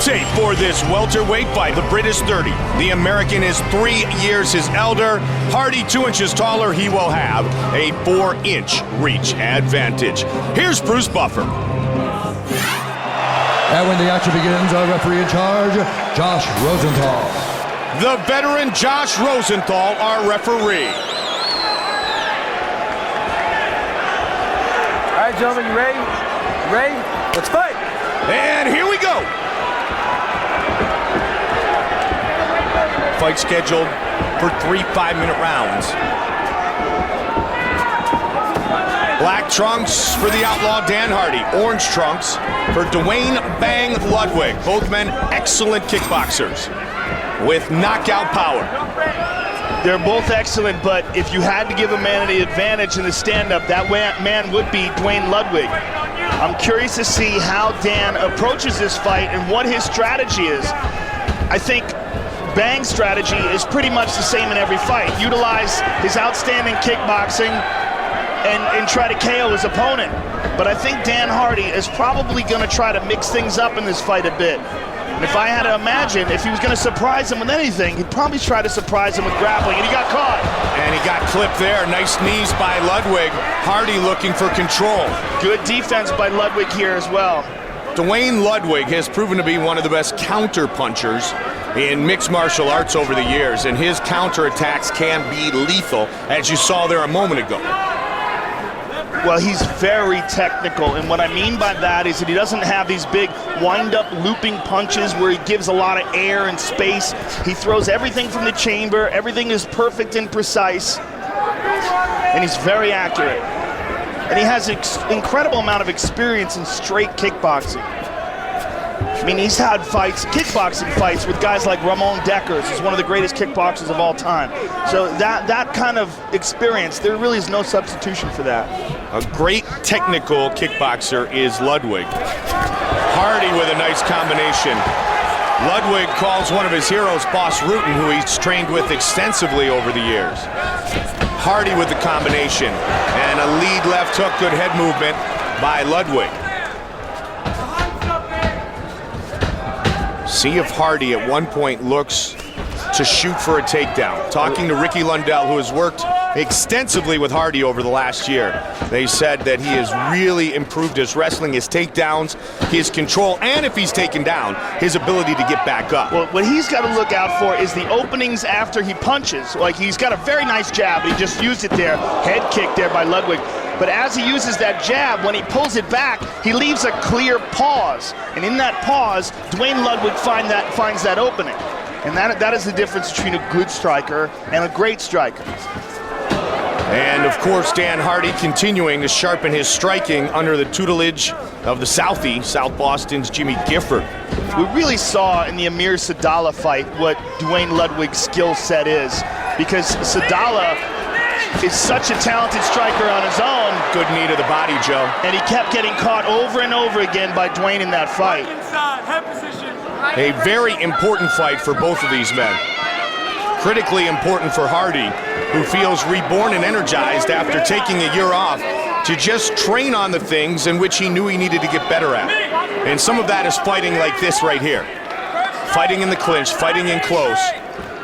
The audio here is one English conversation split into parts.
tape for this welterweight fight. The Brit is 30. The American is 3 years his elder. Hardy 2 inches taller. He will have a 4-inch reach advantage. Here's Bruce Buffer. And when the action begins, our referee in charge, Josh Rosenthal. The veteran Josh Rosenthal, our referee. All right, gentlemen, you ready? Ready? Let's fight. And here we go. Fight scheduled for 3 5-minute rounds. Black trunks for the outlaw Dan Hardy. Orange trunks for Duane Bang Ludwig. Both men excellent kickboxers with knockout power. They're both excellent, but if you had to give a man the advantage in the stand-up, that man would be Duane Ludwig. I'm curious to see how Dan approaches this fight and what his strategy is. I think Bang's strategy is pretty much the same in every fight. Utilize his outstanding kickboxing and try to KO his opponent. But I think Dan Hardy is probably going to try to mix things up in this fight a bit. And if I had to imagine, if he was going to surprise him with anything, he'd probably try to surprise him with grappling, and he got caught. And he got clipped there. Nice knees by Ludwig. Hardy looking for control. Good defense by Ludwig here as well. Duane Ludwig has proven to be one of the best counter punchers in mixed martial arts over the years, and his counter attacks can be lethal, as you saw there a moment ago. Well, he's very technical, and what I mean by that is that he doesn't have these big wind-up looping punches where he gives a lot of air and space. He throws everything from the chamber. Everything is perfect and precise, and he's very accurate. And he has an incredible amount of experience in straight kickboxing. I mean, he's had fights, kickboxing fights, with guys like Ramon Deckers, who's one of the greatest kickboxers of all time. So that kind of experience, there really is no substitution for that. A great technical kickboxer is Ludwig. Hardy with a nice combination. Ludwig calls one of his heroes Boss Rutan, who he's trained with extensively over the years. Hardy with the combination, and a lead left hook, good head movement by Ludwig. See if Hardy at one point looks to shoot for a takedown. Talking to Ricky Lundell, who has worked extensively with Hardy over the last year, they said that he has really improved his wrestling, his takedowns, his control, and if he's taken down, his ability to get back up. Well, what he's got to look out for is the openings after he punches. Like, he's got a very nice jab. He just used it there. Head kick there by Ludwig. But as he uses that jab, when he pulls it back, he leaves a clear pause. And in that pause, Duane Ludwig finds that opening. And that is the difference between a good striker and a great striker. And of course, Dan Hardy continuing to sharpen his striking under the tutelage of the Southie, South Boston's Jimmy Gifford. We really saw in the Amir Sadala fight what Duane Ludwig's skill set is, because Sadala is such a talented striker on his own. Good knee to the body, Joe. And he kept getting caught over and over again by Duane in that fight. A very important fight for both of these men. Critically important for Hardy, who feels reborn and energized after taking a year off to just train on the things in which he knew he needed to get better at. And some of that is fighting like this right here. Fighting in the clinch, fighting in close,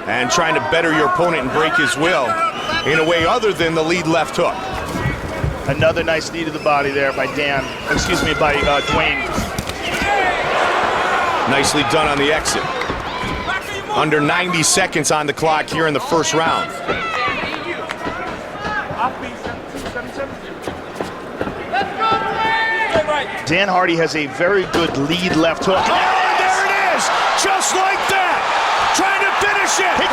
and trying to better your opponent and break his will in a way other than the lead left hook. Another nice knee to the body there by Duane. Nicely done on the exit. Under 90 seconds on the clock here in the first round. Dan Hardy has a very good lead left hook. Oh, there it is! Just like that! Trying to finish it! It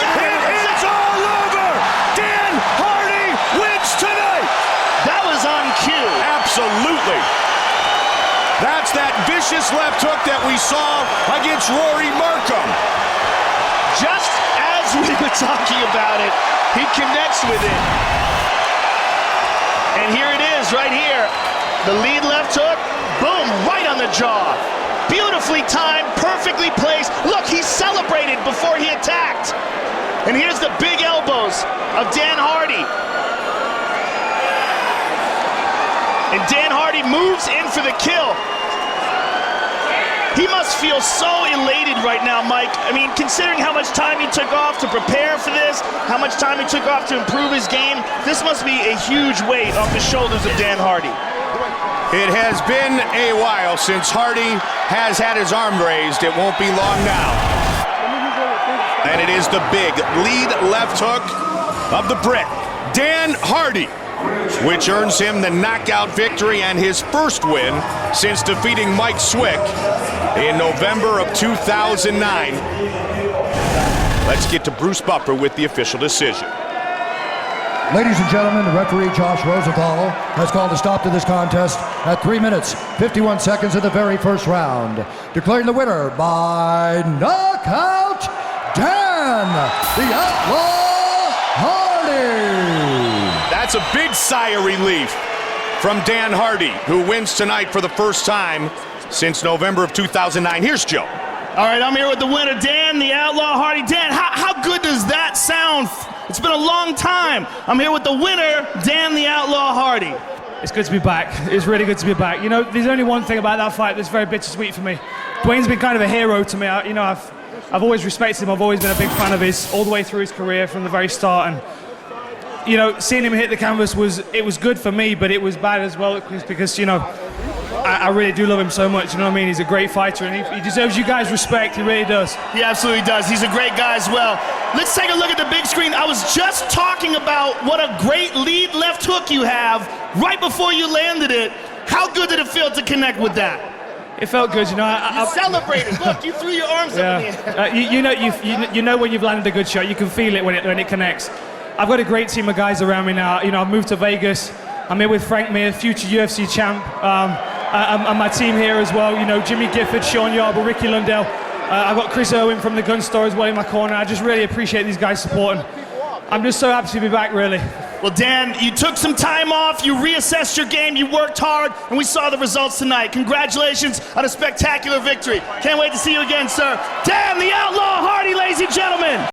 is all over! Dan Hardy wins tonight! That was on cue. Absolutely. That's that vicious left hook that we saw against Rory Markham. Just as we were talking about it, he connects with it. And here it is, right here. The lead left hook, boom, right on the jaw. Beautifully timed, perfectly placed. Look, he celebrated before he attacked. And here's the big elbows of Dan Hardy. And Dan Hardy moves in for the kill. He must feel so elated right now, Mike. I mean, considering how much time he took off to prepare for this, how much time he took off to improve his game, this must be a huge weight off the shoulders of Dan Hardy. It has been a while since Hardy has had his arm raised. It won't be long now. And it is the big lead left hook of the Brit, Dan Hardy, which earns him the knockout victory and his first win since defeating Mike Swick in November of 2009. Let's get to Bruce Buffer with the official decision. Ladies and gentlemen, referee Josh Rosenthal has called a stop to this contest at 3 minutes, 51 seconds of the very first round. Declaring the winner by knockout, Dan the Outlaw Hardy. That's a big sigh of relief from Dan Hardy, who wins tonight for the first time since November of 2009. Here's Joe. All right, I'm here with the winner, Dan the Outlaw Hardy. Dan, how good does that sound? It's been a long time. I'm here with the winner, Dan the Outlaw Hardy. It's good to be back. It's really good to be back. You know, there's only one thing about that fight that's very bittersweet for me. Duane's been kind of a hero to me. I've always respected him. I've always been a big fan of his all the way through his career from the very start. And, you know, seeing him hit the canvas was good for me, but it was bad as well because you know, I really do love him so much, you know what I mean? He's a great fighter, and he deserves you guys' respect, he really does. He absolutely does. He's a great guy as well. Let's take a look at the big screen. I was just talking about what a great lead left hook you have right before you landed it. How good did it feel to connect with that? It felt good, you know. You celebrated. Look, you threw your arms up in the air. You know when you've landed a good shot. You can feel it when it connects. I've got a great team of guys around me now. You know, I've moved to Vegas. I'm here with Frank Mir, future UFC champ. And my team here as well, you know, Jimmy Gifford, Sean Yarber, Ricky Lundell. I've got Chris Irwin from the Gun Store as well in my corner. I just really appreciate these guys supporting. I'm just so happy to be back, really. Well, Dan, you took some time off, you reassessed your game, you worked hard, and we saw the results tonight. Congratulations on a spectacular victory. Can't wait to see you again, sir. Dan the Outlaw Hardy, ladies and gentlemen.